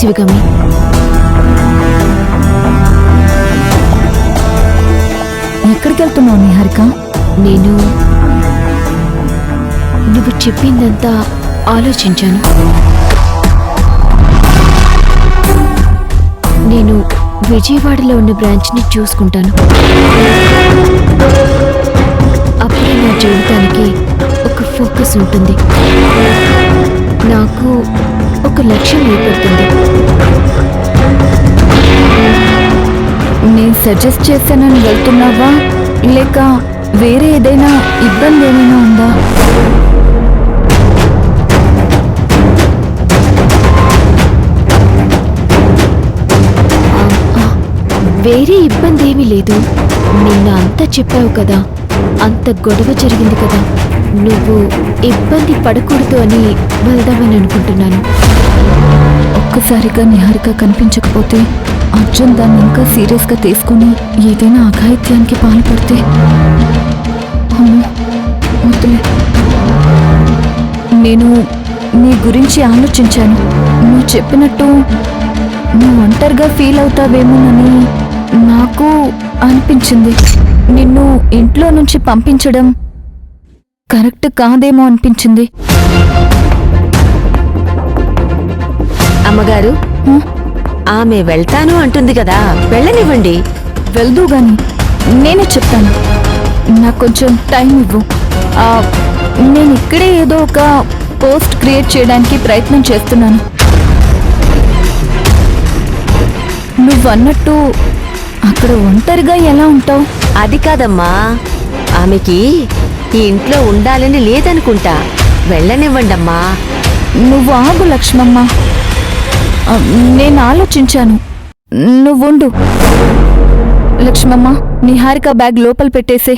శివగామి. ఎక్కడికి వెళ్తున్నావు నిహారిక? నువ్వు చెప్పిందంతా ఆలోచించాను. నేను విజయవాడలో ఉన్న బ్రాంచ్ని చూసుకుంటాను. అప్పుడే నా జీవితానికి ఒక ఫోకస్ ఉంటుంది, నాకు ఒక లక్ష్యం ఏర్పడుతుంది. నేను సజెస్ట్ చేశానని వెళ్తున్నావా, లేక వేరే ఏదైనా ఇబ్బంది ఏమైనా ఉందా? వేరే ఇబ్బంది ఏమీ లేదు. నిన్న అంతా చెప్పావు కదా, అంత గొడవ జరిగింది కదా, నువ్వు ఇబ్బంది పడకూడదు అని వెళ్దామని అనుకుంటున్నాను. ఒక్కసారిగా నిహారిక కనిపించకపోతే అర్జున్ దాన్ని ఇంకా సీరియస్గా తీసుకుని ఏదైనా అఘాయిత్యానికి పాల్పడితే వద్దులే. నేను నీ గురించి ఆలోచించాను. నువ్వు చెప్పినట్టు నువ్వు ఒంటరిగా ఫీల్ అవుతావేమోనని నాకు అనిపించింది. నిన్ను ఇంట్లో నుంచి పంపించడం కరెక్ట్ కాదేమో అనిపించింది. అమ్మగారు, ఆమె వెళ్తాను అంటుంది కదా, వెళ్ళనివ్వండి. వెళ్దూ గాని నేనే చెప్తాను. నాకు కొంచెం టైం ఇవ్వు. నేను ఇక్కడే ఏదో ఒక పోస్ట్ క్రియేట్ చేయడానికి ప్రయత్నం చేస్తున్నాను. నువ్వన్నట్టు అక్కడ ఒంటరిగా ఎలా ఉంటావు? అది కాదమ్మా, ఆమెకి ఈ ఇంట్లో ఉండాలని లేదనుకుంటా. వెళ్ళనివ్వండమ్మా. నువ్వు ఆగు లక్ష్మమ్మ, నేను ఆలోచించాను. నువ్వుండు. లక్ష్మమ్మ, నిహారిక బ్యాగ్ లోపల పెట్టేసే.